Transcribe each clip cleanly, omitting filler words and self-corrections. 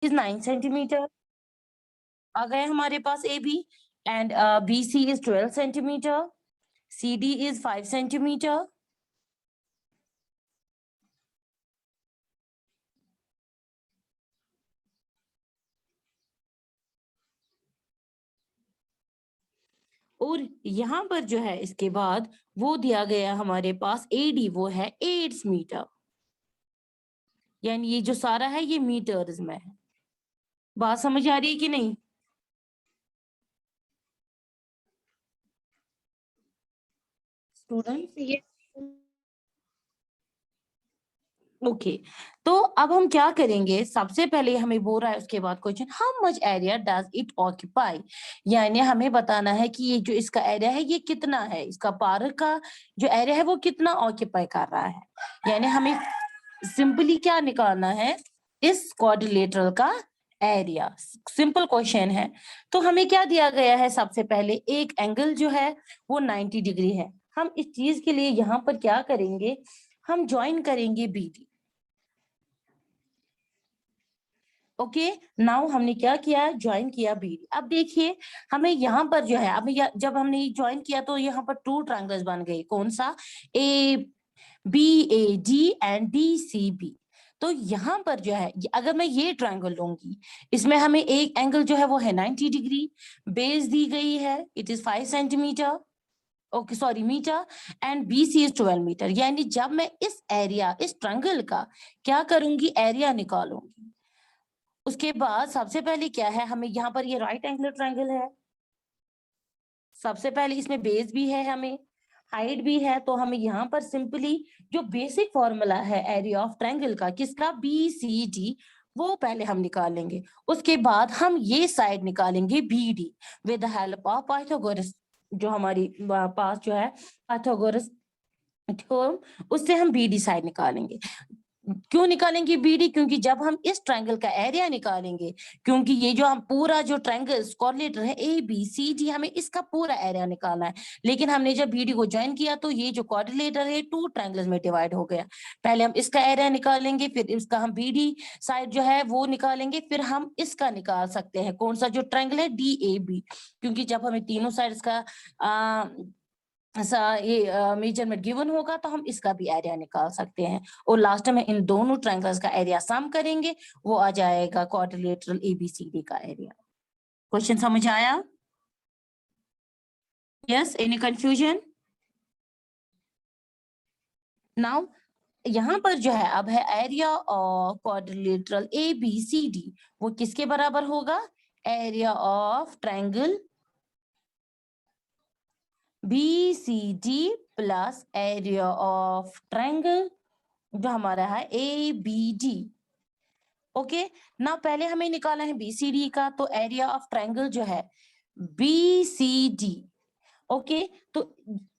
Is 9 centimetre. आ गए हमारे पास A B and B C is 12 centimetre, C D is 5 centimetre. और यहां पर जो है इसके बाद वो दिया गया हमारे पास एडी, वो है 8 मीटर, यानी ये जो सारा है ये मीटर्स में है। बात समझ आ रही है कि नहीं स्टूडेंट? ओके तो अब हम क्या करेंगे, सबसे पहले हमें बोल रहा है उसके बाद question, how much area does it occupy, यानी हमें बताना है कि ये जो इसका एरिया है ये कितना है, इसका पार्क का जो एरिया है वो कितना ऑक्यूपाई कर रहा है। यानी हमें सिंपली क्या निकालना है, इस क्वाड्रिलेटरल का एरिया। सिंपल क्वेश्चन है। तो हमें क्या दिया गया है, सबसे पहले एक एंगल जो है वो 90 डिग्री है। हम इस चीज के लिए यहाँ पर क्या करेंगे, हम ज्वाइन करेंगे बीडी। ओके नाउ हमने क्या किया, ज्वाइन किया बीडी। अब देखिए हमें यहाँ पर जो है, अब जब हमने ज्वाइन किया तो यहाँ पर 2 ट्रायंगल्स बन गए, कौन सा, A B A D and D C B. तो यहाँ पर जो है अगर मैं ये ट्रायंगल लूंगी, इसमें हमें एक एंगल जो है वो है 90 डिग्री, बेस दी गई है it is 5 centimetre, okay sorry metre, and BC is 12 metre. यानी जब मैं इस एरिया, इस ट्रायंगल का क्या करूंगी, एरिया निकालूंगी। उसके बाद सबसे पहले क्या है, हमें यहाँ पर ये राइट एंगुलर ट्रायंगल है, सबसे पहले इसमें बेस भी है, हमें हाइट भी है, तो हमें यहाँ पर सिंपली जो बेसिक फॉर्मूला है एरिया ऑफ ट्रायंगल का, किसका, BCD, वो पहले हम निकालेंगे। उसके बाद हम ये साइड निकालेंगे BD with the help of Pythagoras, जो हमारी पास जो है पाइथागोरस थ्योरम, उससे हम BD साइड निकालेंगे। क्यों निकालेंगे BD, क्योंकि जब हम इस ट्रायंगल का एरिया निकालेंगे, क्योंकि ये जो हम पूरा जो ट्रायंगल कोऑर्डिनेटर है ABCD, हमें इसका पूरा एरिया निकालना है। लेकिन हमने जब BD को ज्वाइन किया तो ये जो कोऑर्डिनेटर है 2 ट्रायंगल्स में डिवाइड हो गया। पहले हम इसका एरिया निकालेंगे, फिर इसका हम BD साइड जो है वो निकालेंगे, फिर हम इसका निकाल सकते हैं, कौन सा, जो ट्रायंगल है DAB, क्योंकि जब हमें तीनों साइड का ऐसा ये मेजरमेंट गिवन होगा तो हम इसका भी एरिया निकाल सकते हैं। और लास्ट में इन दोनों ट्रायंगल्स का एरिया सम करेंगे, वो आ जाएगा क्वाड्रिलेटरल ABCD का एरिया। क्वेश्चन समझ आया? Yes, any confusion? नाउ यहाँ पर जो है अब है एरिया ऑफ क्वाड्रिलेटरल ABCD, वो किसके बराबर होगा, area of triangle BCD plus area of triangle जो हमारा है ABD। ओके ना, पहले हमें निकालना है BCD का, तो एरिया ऑफ ट्रायंगल जो है BCD। ओके तो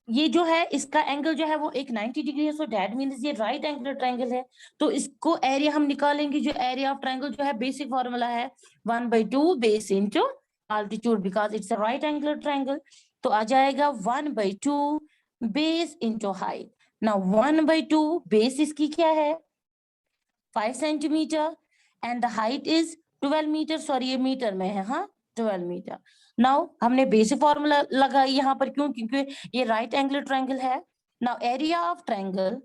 ये जो है इसका एंगल जो है वो एक 90 डिग्री है, सो दैट मींस ये राइट एंगुलर ट्रायंगल है। तो इसको एरिया हम निकालेंगे, जो एरिया ऑफ ट्रायंगल जो है बेसिक फॉर्मूला है 1/2 base into altitude, because it's a right angular triangle. तो आ जाएगा 1/2 base into height. Now 1/2 base इसकी क्या है 5 centimetre and the height is 12 metre, sorry ये मीटर में है, हाँ 12 मीटर। नाउ हमने बेसिक फॉर्मूला लगाई यहाँ पर, क्यों, क्योंकि ये राइट एंगुलर ट्रायंगल है। Now area of triangle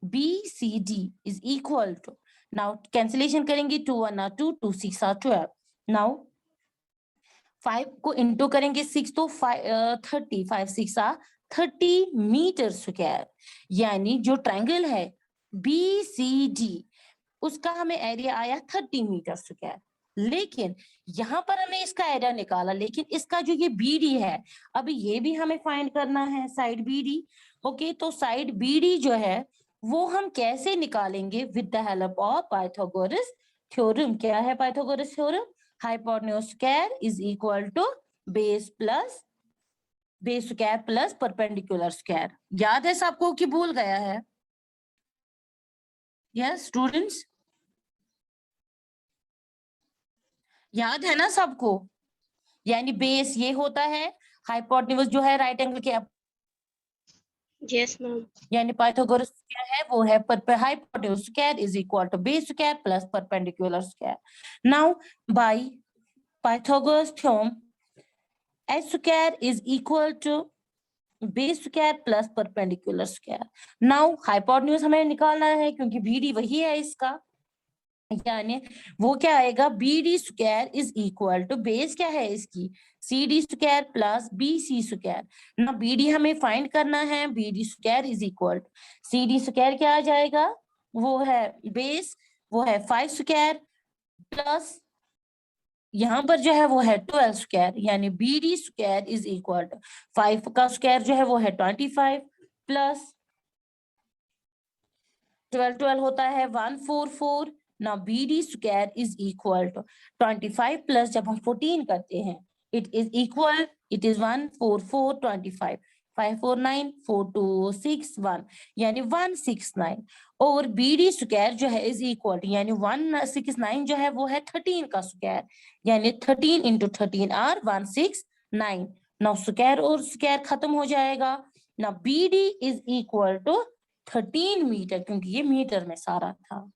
BCD is equal to, now cancellation करेंगे, 2 1 are 2, 2 6 are 12। नाउ 5 को इंटू करेंगे 6 तो 30, 5 6 are 30 मीटर स्क्वायर। यानी जो ट्रायंगल है BCD उसका हमें एरिया आया 30 मीटर स्क्वायर। लेकिन यहाँ पर हमने इसका एरिया निकाला, लेकिन इसका जो ये BD है अभी ये भी हमें फाइंड करना है, साइड BD। ओके तो साइड BD जो है वो हम कैसे निकालेंगे, with the help of Pythagoras theorem. क्या है Pythagoras theorem, hypotenuse square is equal to base square plus perpendicular square. याद है सबको कि भूल गया है? यस स्टूडेंट्स, याद है ना सबको? यानी बेस ये होता है, हाइपोटेन्यूज जो है राइट एंगल के Yes, ma'am. यानी पाइथागोरस क्या है, वो है hypotenuse square is equal to base square plus perpendicular square. Now by Pythagoras theorem h square is equal to base square plus perpendicular square. Now hypotenuse हमें निकालना है क्योंकि बीडी वही है इसका, यानी वो क्या आएगा, B D square is equal to base क्या है इसकी, C D square plus B C square. ना बी डी हमें फाइंड करना है, B D square is equal to C D square क्या आ जाएगा, वो है बेस, वो है 5 स्क्वायर प्लस यहाँ पर जो है वो है 12 स्क्वायर, यानी B D square is equal to 5 का स्क्वायर जो है वो है 25 प्लस 12 होता है 144. Now BD square is equal to 25 plus जब हम 14 करते हैं it is 144 25 549 4261 यानी 169. और BD स्क्वायर जो है इज इक्वल टू यानी 169 जो है वो है 13 का स्क्वायर, यानी 13 into 13 आर 169. नाउ स्क्वायर और स्क्वायर खत्म हो जाएगा. ना BD is equal to 13 metre, क्योंकि ये मीटर में सारा था.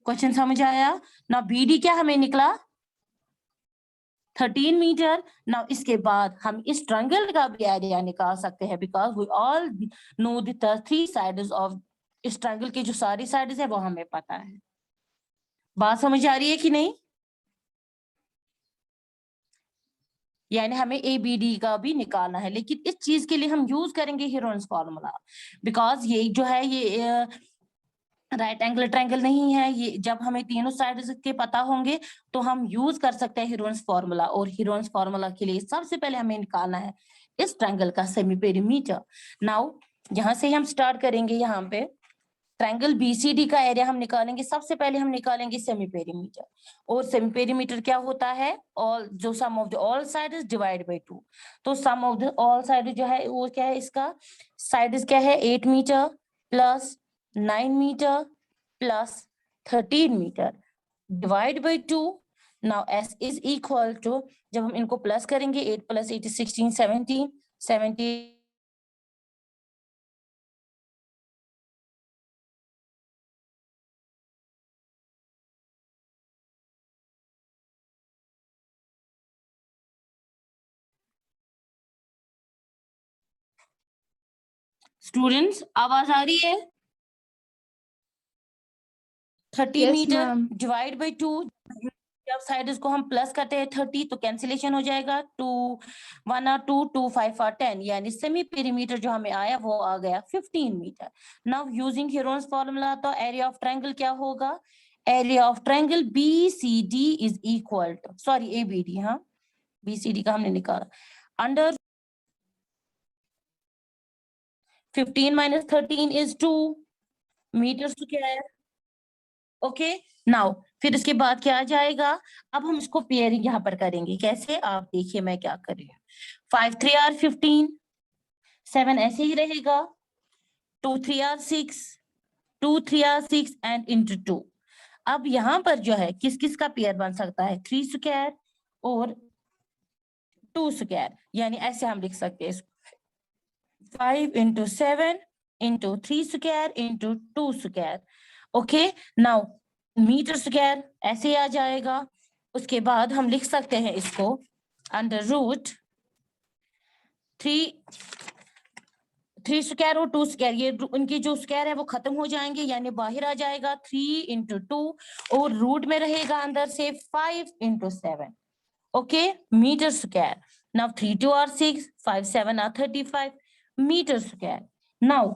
क्वेश्चन समझ आया ना. बीडी क्या हमें निकला 13 मीटर. ना इसके बाद हम इस ट्रायंगल का भी एरिया निकाल सकते हैं, because we all know the 3 sides of इस ट्रायंगल की जो सारी साइड्स है वो हमें पता है. बात समझ आ रही है कि नहीं. यानी हमें ए बी डी का भी निकालना है, लेकिन इस चीज के लिए हम यूज करेंगे हीरोन्स फॉर्मूला, बिकॉज ये जो है ये राइट एंगल ट्रायंगल नहीं है. ये जब हमें तीनों साइड्स के पता होंगे तो हम यूज कर सकते हैं हीरोन्स फॉर्मूला. और हीरोन्स फॉर्मूला के लिए सबसे पहले हमें निकालना है इस ट्रायंगल का सेमी पेरीमीटर. नाउ यहाँ से हम स्टार्ट करेंगे. यहाँ पे ट्रायंगल बीसीडी का एरिया हम निकालेंगे. सबसे पहले हम निकालेंगे सेमी पेरीमीटर. और सेमी पेरीमीटर क्या होता है, ऑल जो sum of the all sides divide by 2. तो sum of the all side जो है वो क्या है, इसका साइड्स क्या है 8 metre plus 9 metre plus 13 metre divide by 2. Now S is equal to, जब हम इनको प्लस करेंगे 8 प्लस 8 is 16 17 स्टूडेंट्स आवाज आ रही है. 30 Yes, metre ma'am. Divide by 2. जब साइड्स को हम प्लस करते हैं 30 तो कैंसिलेशन हो जाएगा. 2 1 और 2 2 5 और 10, यानी सेमी पेरीमीटर जो हमें आया वो आ गया 15 metre. Now using Heron's formula तो एरिया ऑफ ट्रायंगल क्या होगा, area of triangle BCD is equal to, sorry ABD, हाँ बीसीडी का हमने निकाला, under 15 minus 13 is 2 metre square. Okay. Now फिर इसके बाद क्या आ जाएगा, अब हम इसको पेयरिंग यहाँ पर करेंगे. कैसे, आप देखिए मैं क्या कर रही हूँ. 5 3 आर 15, 7 ऐसे ही रहेगा, 2 3 आर 6, 2 3 आर 6 एंड इंटू 2. अब यहाँ पर जो है किस किस का पेयर बन सकता है, 3 स्क्वायर और 2 स्क्वायर. यानी ऐसे हम लिख सकते हैं 5 into 7 into 3 square into 2 square. Okay. Now metre square ऐसे आ जाएगा. उसके बाद हम लिख सकते हैं इसको अंडर रूट 3 स्क्वायर और 2 स्क्वायर, ये उनकी जो स्क्वायर है वो खत्म हो जाएंगे, यानी बाहर आ जाएगा 3 into 2 और रूट में रहेगा अंदर से 5 into 7. Okay. Metre square. Now 3 2 are 6, 5 7 are 35 metre square. Now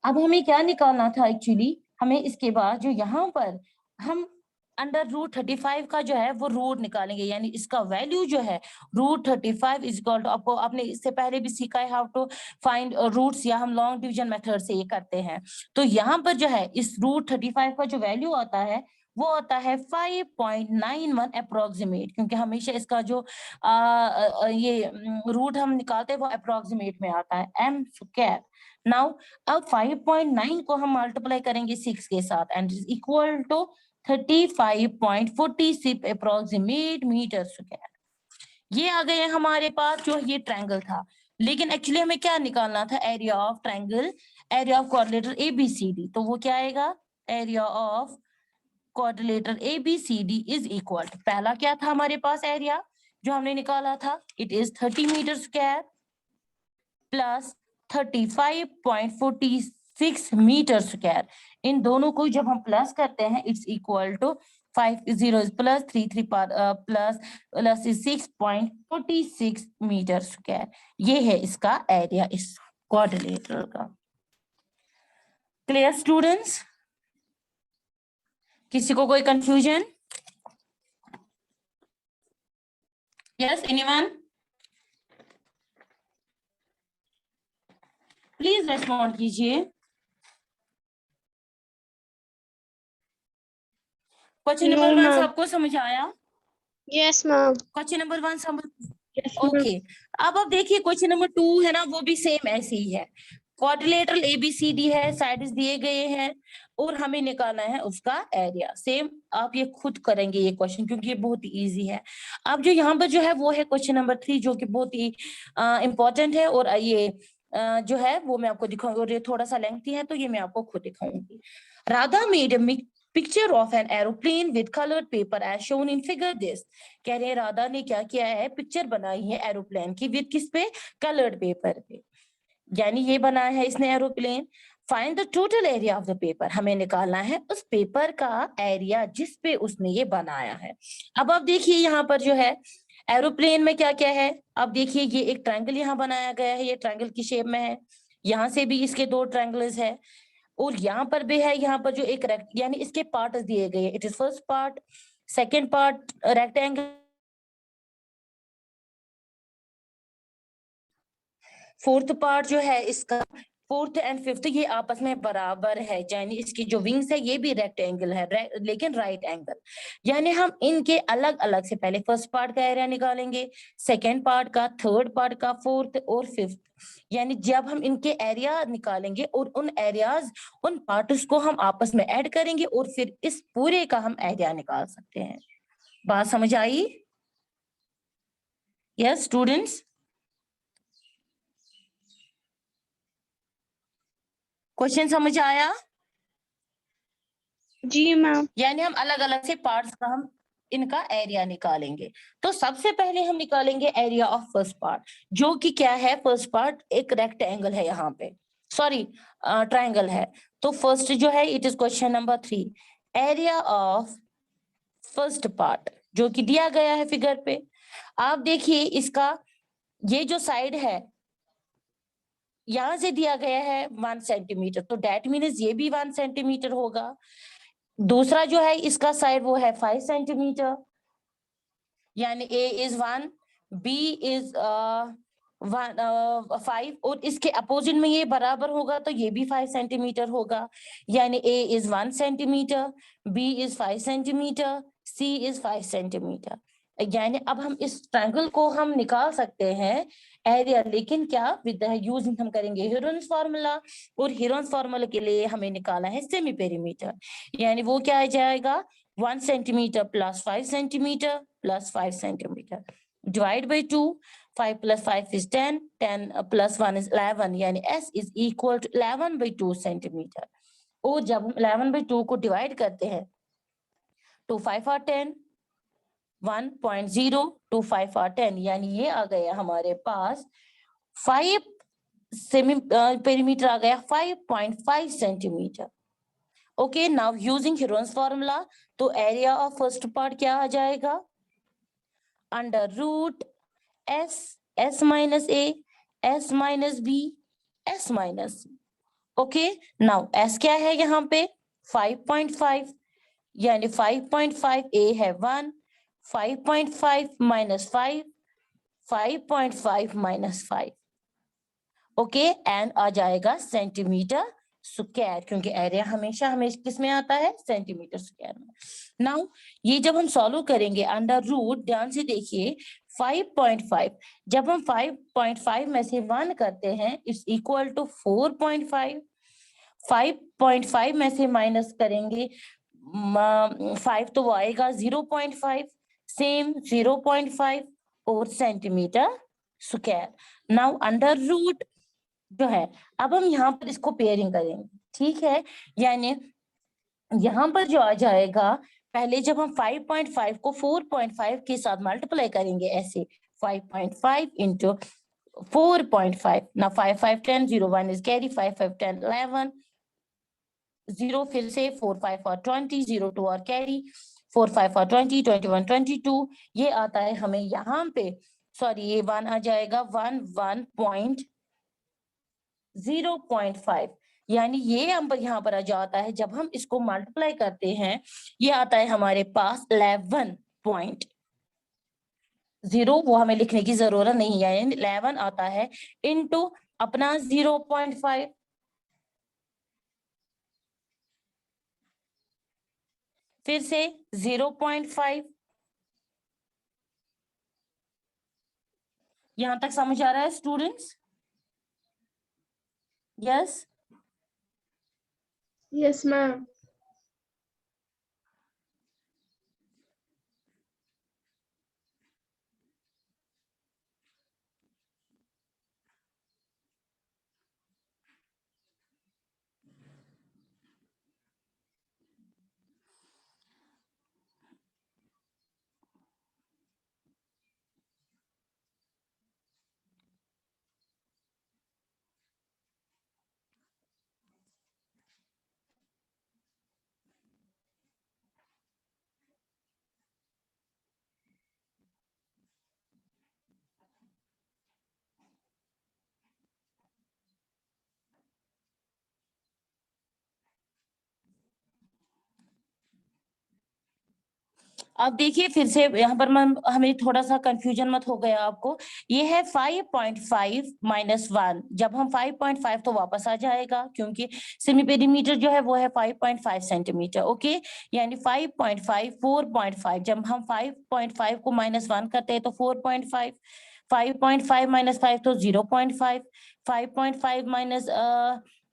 अब हमें क्या निकालना था एक्चुअली, हमें इसके बाद जो यहाँ पर हम अंडर रूट 35 का जो है वो रूट निकालेंगे, यानी इसका वैल्यू जो है रूट 35 इज इक्वल टू, आपको आपने इससे पहले भी सीखा है हाउ टू फाइंड रूट्स, या हम लॉन्ग डिवीजन मेथड से ये करते हैं. तो यहाँ पर जो है इस रूट 35 का जो वैल्यू आता है वो आता है 5.91 अप्रोक्सीमेट, क्योंकि हमेशा इसका जो ये रूट हम निकालते हैं वो अप्रोक्सीमेट में आता है m स्क्वायर. नाउ अब 5.9 को हम मल्टीप्लाई करेंगे 6 के साथ and is equal to 35.46 approximate metre square. ये आ गए हमारे पास जो ये ट्रायंगल था. लेकिन एक्चुअली हमें क्या निकालना था, area of triangle, area of quadrilateral ABCD। तो वो क्या आएगा, area of quadrilateral ABCD is equal, पहला क्या था हमारे पास एरिया जो हमने निकाला था, it is 30 metre square plus 35.46 metre square. इन दोनों को जब हम प्लस करते हैं it's equal to 5 0 plus 3 3 plus plus 6.46 metre square. ये है इसका एरिया इस क्वाड्रिलेटरल का। क्लियर स्टूडेंट्स, किसी को कोई confusion? Yes, anyone? Please respond कीजिए। क्वेश्चन नंबर 1 सबको समझ आया? Yes ma'am. क्वेश्चन नंबर 1 समझ, ओके। अब देखिए क्वेश्चन नंबर 2 है ना, वो भी सेम ऐसे ही है। क्वाड्रिलेटरल ABCD है, साइड्स दिए गए हैं और हमें निकालना है उसका एरिया। सेम आप ये खुद करेंगे ये क्वेश्चन, क्योंकि ये बहुत ही इजी है। अब जो यहाँ पर जो है वो है क्वेश्चन नंबर 3, जो कि बहुत ही इंपॉर्टेंट है। और ये जो है वो मैं आपको दिखाऊंगी, और ये थोड़ा सा लेंथी है तो ये मैं आपको खुद दिखाऊंगी। Radha made a picture of an aeroplane with coloured paper as shown in figure this. कह रहे हैं राधा ने क्या किया है, पिक्चर बनाई है एरोप्लेन की, विद किस पे, कलर्ड पेपर पे, यानी ये बनाया है इसने aeroplane. Find the total area of the paper, हमें निकालना है उस पेपर का एरिया जिस पे उसने ये बनाया है। अब आप देखिए यहाँ पर जो है एरोप्लेन में क्या क्या है। अब देखिए ये एक ट्रायंगल यहाँ बनाया गया है, ये ट्रायंगल की शेप में है, यहाँ से भी इसके 2 ट्रायंगल्स है, और यहाँ पर भी है, यहाँ पर जो एक यानी इसके पार्ट दिए गए, it is first part, second part rectangle, fourth part जो है इसका, फोर्थ एंड फिफ्थ ये आपस में बराबर है, यानी इसकी जो विंग्स है ये भी रेक्टेंगल है, लेकिन राइट एंगल। यानी हम इनके अलग अलग से पहले फर्स्ट पार्ट का एरिया निकालेंगे, सेकेंड पार्ट का, थर्ड पार्ट का, फोर्थ और फिफ्थ। यानी जब हम इनके एरिया निकालेंगे और उन एरियाज, उन पार्ट्स को हम आपस में ऐड करेंगे और फिर इस पूरे का हम एरिया निकाल सकते हैं। बात समझ आई? यस स्टूडेंट्स, क्वेश्चन समझ आया? जी मैम। यानी हम अलग अलग से पार्ट्स का हम इनका एरिया निकालेंगे। तो सबसे पहले हम निकालेंगे एरिया ऑफ फर्स्ट पार्ट, जो कि क्या है, फर्स्ट पार्ट एक रेक्टेंगल है, यहाँ पे सॉरी ट्रायंगल है। तो फर्स्ट जो है it is question number 3, area of first part जो कि दिया गया है फिगर पे। आप देखिए इसका ये जो साइड है यहां से दिया गया है 1 सेंटीमीटर, तो डेट मीन्स ये भी 1 सेंटीमीटर होगा। दूसरा जो है इसका साइड वो है 5 सेंटीमीटर, यानी A इज 1, B इज 5, और इसके अपोजिट में ये बराबर होगा तो ये भी 5 सेंटीमीटर होगा, यानी A is 1 centimetre, B is 5 centimetre, C is 5 centimetre. यानी अब हम इस ट्रायंगल को हम निकाल सकते हैं एरिया, लेकिन क्या, विद यूजिंग हम करेंगे हीरोन्स फार्मूला, और हीरोन्स फार्मूला के लिए हमें निकालना है सेमी पेरीमीटर। यानी वो क्या आ जाएगा, 1 centimetre plus 5 centimetre plus 5 centimetre, divide by 2, 5 plus 5 is 10, 10 plus 1 is 11, यानी S is equal to 11 by 2 centimetre. और जब हम 11 by 2 को डिवाइड करते हैं तो 5 are 10, 1.0 to 5 are 10, यानी ये आ गया हमारे पास 5 सेमी पेरीमीटर आ गया 5.5 centimetre. Okay, now using Heron's formula, तो एरिया ऑफ फर्स्ट पार्ट क्या आ जाएगा, under root S minus A, S minus B, S minus C। Okay, now S क्या है यहाँ पे 5.5, यानी 5.5 A है 1, 5.5 minus 5, 5.5 minus 5। ओके, एंड आ जाएगा सेंटीमीटर स्क्वायर, क्योंकि एरिया हमेशा हमें किस में आता है, सेंटीमीटर स्क्वायर में। नाउ ये जब हम सॉल्व करेंगे अंडर रूट, ध्यान से देखिए 5.5, जब हम 5.5 में से 1 करते हैं इट्स इक्वल टू 4.5, 5.5 में से माइनस करेंगे 5 तो वो आएगा 0.5, सेम 0.5 और centimetre square. Now under root जो है, अब हम यहाँ पर इसको पेयरिंग करेंगे, ठीक है। यानी यहाँ पर जो आ जाएगा, पहले जब हम 5.5 को 4.5 के साथ मल्टीप्लाई करेंगे ऐसे, 5.5 इंटू 4.5, ना 5 5 10, 0 1 is carry, 5 5 10 11, 0 फिर से 4 5 और 20, 0 2 और कैरी, 4 5 और 20, 21 22, ये आता है हमें यहाँ पे, सॉरी ये 1 आ जाएगा, 0.5, यानी ये हम यहाँ पर आ जाता है, जब हम इसको मल्टीप्लाई करते हैं ये आता है हमारे पास 11.0, वो हमें लिखने की जरूरत नहीं है, यानी 11 आता है इनटू अपना 0.5, फिर से 0.5, यहां तक समझ आ रहा है स्टूडेंट्स? यस। Yes, ma'am. अब देखिए फिर से यहाँ पर मैम हमें थोड़ा सा कंफ्यूजन मत हो गया आपको, ये है 5.5 माइनस 1, जब हम 5.5 तो वापस आ जाएगा, क्योंकि सेमी पेरीमीटर जो है वो है 5.5 सेंटीमीटर, ओके। यानी 5.5 4.5, जब हम 5.5 को -1 करते हैं तो 4.5, 5.5 माइनस 5 तो 0.5, 5.5 माइनस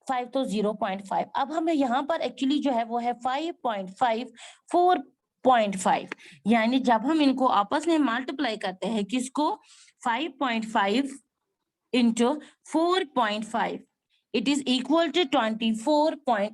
5 तो 0.5। अब हमें यहाँ पर एक्चुअली जो है वो है 5.5 4.5, यानी जब हम इनको आपस में मल्टीप्लाई करते हैं, किसको, 5.5 into 4.5, it is equal to 24.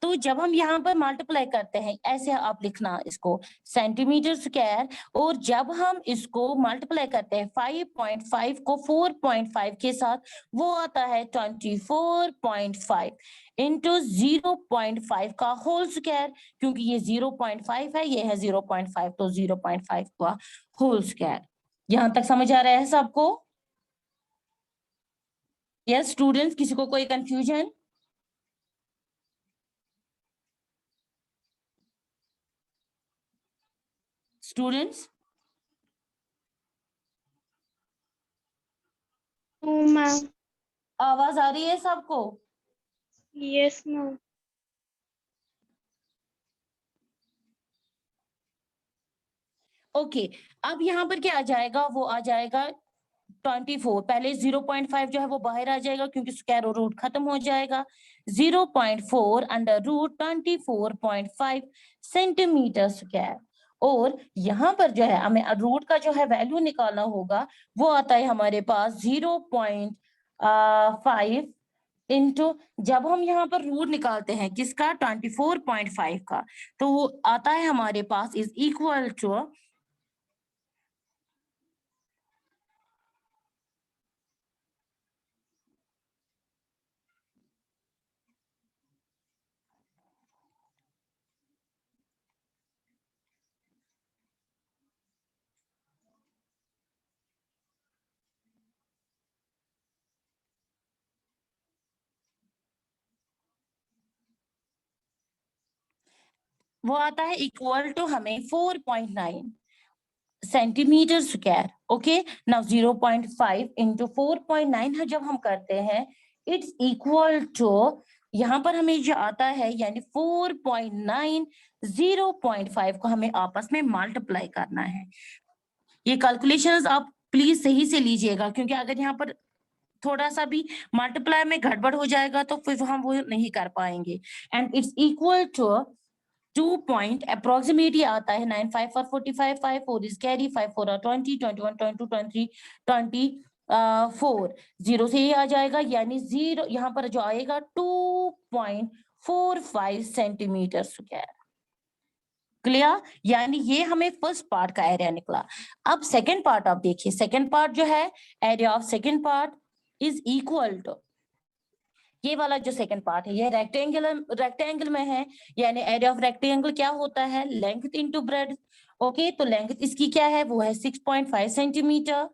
तो जब हम यहाँ पर मल्टीप्लाई करते हैं, ऐसे आप लिखना इसको सेंटीमीटर स्क्वायर, और जब हम इसको मल्टीप्लाई करते हैं 5.5 को 4.5 के साथ, वो आता है 24.5 इंटू 0.5 का होल स्क्वायर, क्योंकि ये 0.5 है, ये है 0.5, तो 0.5 का होल स्क्वायर। यहाँ तक समझ आ रहा है सबको? यस स्टूडेंट्स, किसी को कोई कंफ्यूजन? Students, No, ma'am. आवाज आ रही है सबको? Yes, ma'am. ओके अब यहाँ पर क्या आ जाएगा, वो आ जाएगा 24, पहले 0.5 जो है वो बाहर आ जाएगा, क्योंकि स्क्वायर और रूट खत्म हो जाएगा, 0.4 अंडर रूट 24.5 सेंटीमीटर स्क्वायर। और यहाँ पर जो है हमें रूट का जो है वैल्यू निकालना होगा, वो आता है हमारे पास 0.5 इंटू, जब हम यहाँ पर रूट निकालते हैं किसका, 24.5 का, तो वो आता है हमारे पास इज इक्वल टू, वो आता है इक्वल टू हमें 4.9 centimetre square. Okay, now 0.5 into 4.9 जब हम करते हैं इट्स इक्वल टू, यहाँ पर हमें जो आता है यानी 4.9 0.5 को हमें आपस में मल्टीप्लाई करना है। ये कैलकुलेशंस आप प्लीज सही से लीजिएगा, क्योंकि अगर यहाँ पर थोड़ा सा भी मल्टीप्लाई में गड़बड़ हो जाएगा तो फिर हम वो नहीं कर पाएंगे। And it's equal to 2 point approximately आता है 9 5 4 45 5 4 इज कैरी 5 4 20 21 22 23 24 जीरो से ही आ जाएगा, यानी जीरो यहाँ पर जो आएगा 2.45 सेंटीमीटर स्क्वायर। क्लियर? यानी ये हमें फर्स्ट पार्ट का एरिया निकला। अब सेकंड पार्ट आप देखिए, सेकंड पार्ट जो है area of second part is equal to, ये वाला जो सेकंड पार्ट है ये रेक्टेंगल में है, यानी एरिया ऑफ रेक्टेंगल क्या होता है, लेंथ इनटू ब्रेड्थ। ओके, तो लेंथ इसकी क्या है, वो है 6.5 सेंटीमीटर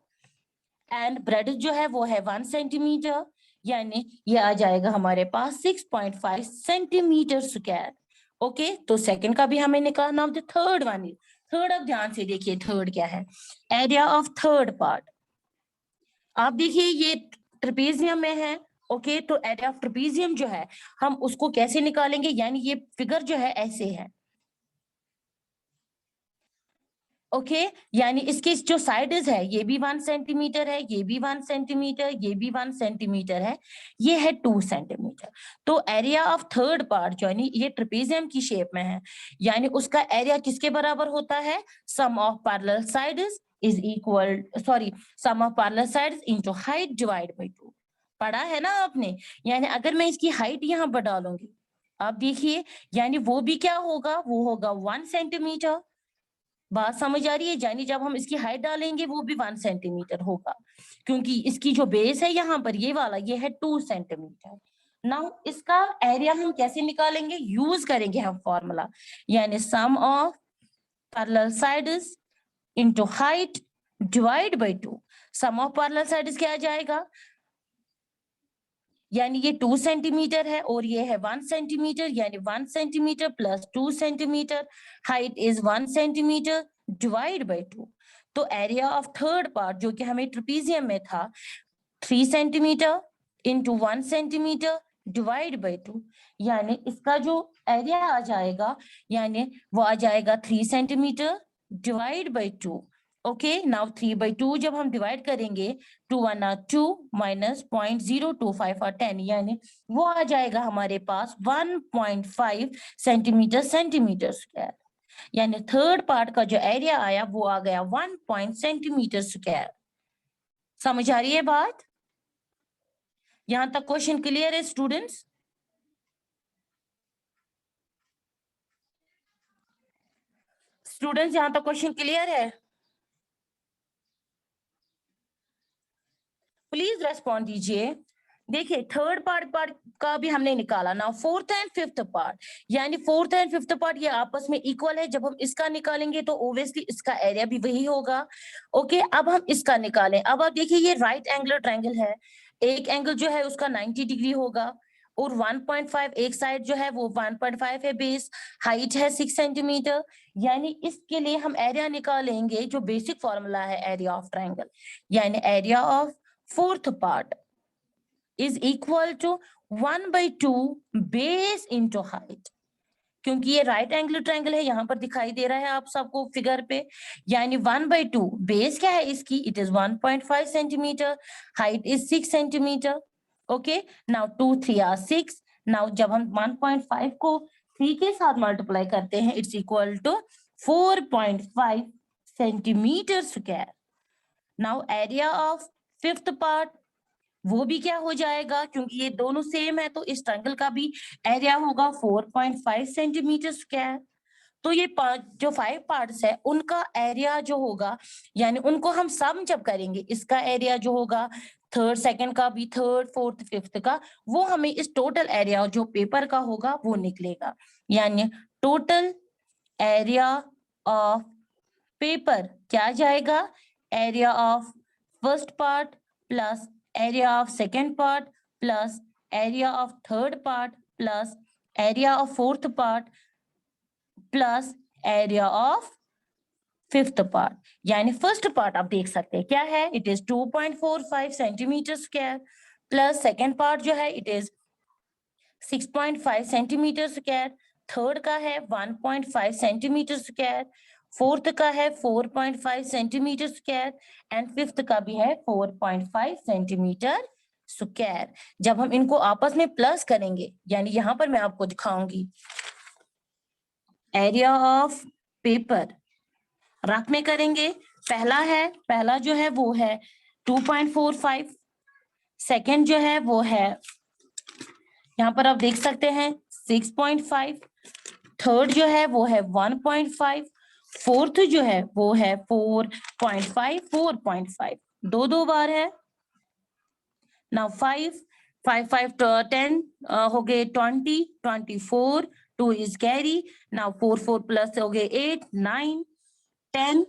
एंड ब्रेड्थ जो है वो है 1 सेंटीमीटर, यानी ये आ जाएगा हमारे पास 6.5 सेंटीमीटर स्क्वायर। ओके, तो सेकंड का भी हमें निकालना। अब थर्ड वन, थर्ड अब ध्यान से देखिए थर्ड क्या है, एरिया ऑफ थर्ड पार्ट। आप देखिए ये ट्रेपेजियम में है। ओके, तो एरिया ऑफ ट्रेपेजियम जो है हम उसको कैसे निकालेंगे, यानी ये फिगर जो है ऐसे है। ओके, यानी इसके जो साइड्स है ये भी 1 सेंटीमीटर है, ये भी 1 सेंटीमीटर, ये भी 1 सेंटीमीटर है, ये है 2 सेंटीमीटर। तो एरिया ऑफ थर्ड पार्ट जो है ये ट्रेपेजियम की शेप में है, यानी उसका एरिया किसके बराबर होता है, sum of parallel sides is equal, sorry, sum of parallel sides into height divide by 2। पढ़ा है ना आपने? यानी अगर मैं इसकी हाइट यहाँ पर डालूंगी, आप देखिए, यानी वो भी क्या होगा, वो होगा 1 सेंटीमीटर। बात समझ आ रही है? यानी जब हम इसकी हाइट डालेंगे वो भी 1 सेंटीमीटर होगा, क्योंकि इसकी जो बेस है यहाँ पर ये वाला ये है 2 सेंटीमीटर। नाउ इसका एरिया हम कैसे निकालेंगे, यूज करेंगे हम फॉर्मूला, यानी sum of parallel sides into height divide by 2। Sum of parallel sides क्या आ जाएगा, यानी ये 2 सेंटीमीटर है और ये है 1 सेंटीमीटर, यानी 1 centimetre plus 2 centimetre, height is 1 centimetre divide by 2। तो एरिया ऑफ थर्ड पार्ट जो कि हमें ट्रेपेजियम में था 3 centimetre into 1 centimetre divide by 2, यानी इसका जो एरिया आ जाएगा यानी वो आ जाएगा 3 centimetre divide by 2। Okay, now 3/2 जब हम डिवाइड करेंगे 2 1 are 2 minus 0.025 are 10, यानी वो आ जाएगा हमारे पास 1.5 सेंटीमीटर स्क्वायर। यानी थर्ड पार्ट का जो एरिया आया वो आ गया 1 सेंटीमीटर स्क्वायर। समझ आ रही है बात? यहां तक क्वेश्चन क्लियर है स्टूडेंट्स? स्टूडेंट्स यहां तक क्वेश्चन क्लियर है? प्लीज रेस्पॉन्ड दीजिए। देखिए थर्ड पार्ट का भी हमने निकाला ना, फोर्थ एंड फिफ्थ पार्ट, यानी फोर्थ एंड फिफ्थ पार्ट ये आपस में इक्वल है। जब हम इसका निकालेंगे तो ओब्वियसली इसका एरिया भी वही होगा। ओके, अब हम इसका निकालें। अब आप देखिए ये राइट एंगुलर ट्रायंगल है, एक एंगल जो है उसका 90 डिग्री होगा और 1.5 एक साइड जो है वो 1.5 है बेस, हाइट है 6 सेंटीमीटर। यानी इसके लिए हम एरिया निकालेंगे, जो बेसिक फॉर्मूला है एरिया ऑफ ट्रायंगल, यानी area of fourth part is equal to 1/2 base into height. क्योंकि ये राइट एंगल ट्रायंगल है, यहाँ पर दिखाई दे रहा है आप सबको फिगर पे, यानी 1/2 बेस क्या है इसकी, it is 1.5 centimetre, height is 6 centimetre. Okay, now 2 3 are 6। Now जब हम 1.5 को 3 के साथ मल्टीप्लाई करते हैं it's equal to 4.5 centimetre square. Now area of fifth part वो भी क्या हो जाएगा, क्योंकि ये दोनों सेम है तो इस ट्रायंगल का भी एरिया होगा 4.5 सेंटीमीटर स्क्वायर। तो ये जो 5 पार्ट्स है उनका एरिया जो होगा, यानी उनको हम सम जब करेंगे इसका एरिया जो होगा थर्ड सेकंड का भी, थर्ड फोर्थ फिफ्थ का, वो हमें इस टोटल एरिया जो पेपर का होगा वो निकलेगा। यानी टोटल एरिया ऑफ पेपर क्या जाएगा, area of first part plus area of second part plus area of third part plus area of fourth part plus area of fifth part, यानी first part आप देख सकते हैं क्या है, it is 2.45 centimetre square, plus second part जो है it is 6.5 centimetre square, third का है 1.5 सेंटीमीटर स्क्वायर, फोर्थ का है 4.5 सेंटीमीटर स्क्वायर एंड फिफ्थ का भी है 4.5 सेंटीमीटर स्क्वायर। जब हम इनको आपस में प्लस करेंगे, यानी यहां पर मैं आपको दिखाऊंगी एरिया ऑफ पेपर, रफ में करेंगे। पहला जो है वो है 2.45, सेकेंड जो है वो है यहाँ पर आप देख सकते हैं 6.5, थर्ड जो है वो है 1.5, फोर्थ जो है वो है 4.5, 4.5 दो बार है। नाउ 5 5 5 10 हो गए 20, 24, 2 इज कैरी। नाउ 4 4 प्लस हो गए 8, 9, 10,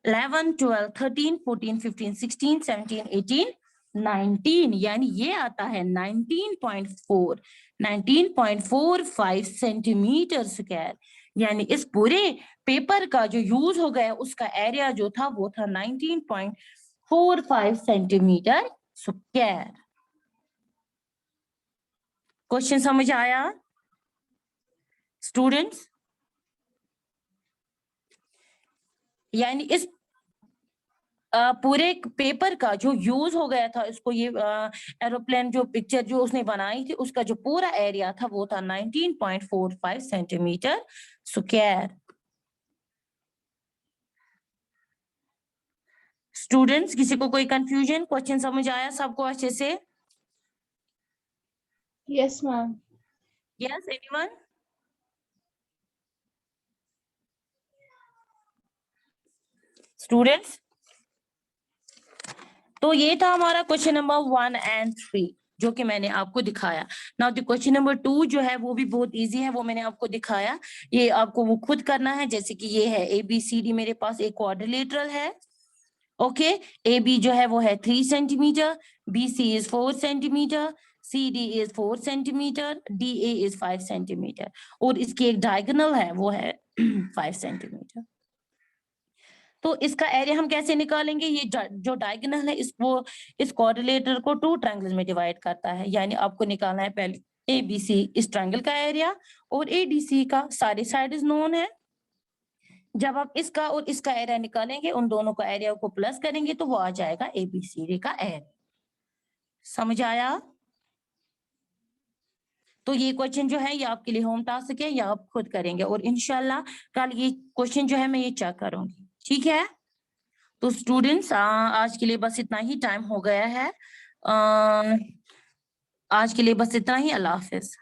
11, 12, 13, 14, 15, 16, 17, 18, 19, यानी ये आता है 19.45 सेंटीमीटर स्क्वायर। यानी इस पूरे पेपर का जो यूज हो गया उसका एरिया जो था वो था 19.45 सेंटीमीटर स्क्वायर। क्वेश्चन समझ आया स्टूडेंट्स? यानी इस पूरे पेपर का जो यूज हो गया था, इसको ये एरोप्लेन जो पिक्चर जो उसने बनाई थी उसका जो पूरा एरिया था वो था 19.45 सेंटीमीटर स्क्वायर। स्टूडेंट्स किसी को कोई कंफ्यूजन? क्वेश्चन समझ आया सबको अच्छे से? Yes, ma'am. Yes anyone? Students, तो ये था हमारा क्वेश्चन नंबर 1 and 3 जो कि मैंने आपको दिखाया। नाउ द क्वेश्चन नंबर 2 जो है वो भी बहुत इजी है, वो मैंने आपको दिखाया। ये आपको वो खुद करना है, जैसे कि ये है ABCD, मेरे पास एक क्वाड्रिलेटरल है। ओके, AB जो है वो है 3 centimetre, BC is 4 centimetre, CD is 4 centimetre, DA is 5 centimetre और इसकी एक डायगोनल है वो है 5 सेंटीमीटर। तो इसका एरिया हम कैसे निकालेंगे? ये जो डायगोनल है इसको इस कोऑर्डिनेटर को 2 ट्रायंगल्स में डिवाइड करता है, यानी आपको निकालना है पहले ABC इस ट्रायंगल का एरिया और ADC का, सारे साइड नोन है। जब आप इसका और इसका एरिया निकालेंगे, उन दोनों का एरिया को प्लस करेंगे तो वो आ जाएगा ABCD का एरिया। समझ आया? तो ये क्वेश्चन जो है ये आपके लिए होम टास्क है, ये आप खुद करेंगे और इंशाल्लाह कल ये क्वेश्चन जो है मैं ये चेक करूंगी। ठीक है? तो स्टूडेंट्स आज के लिए बस इतना ही टाइम हो गया है। आज के लिए बस इतना ही। अल्लाह हाफिज।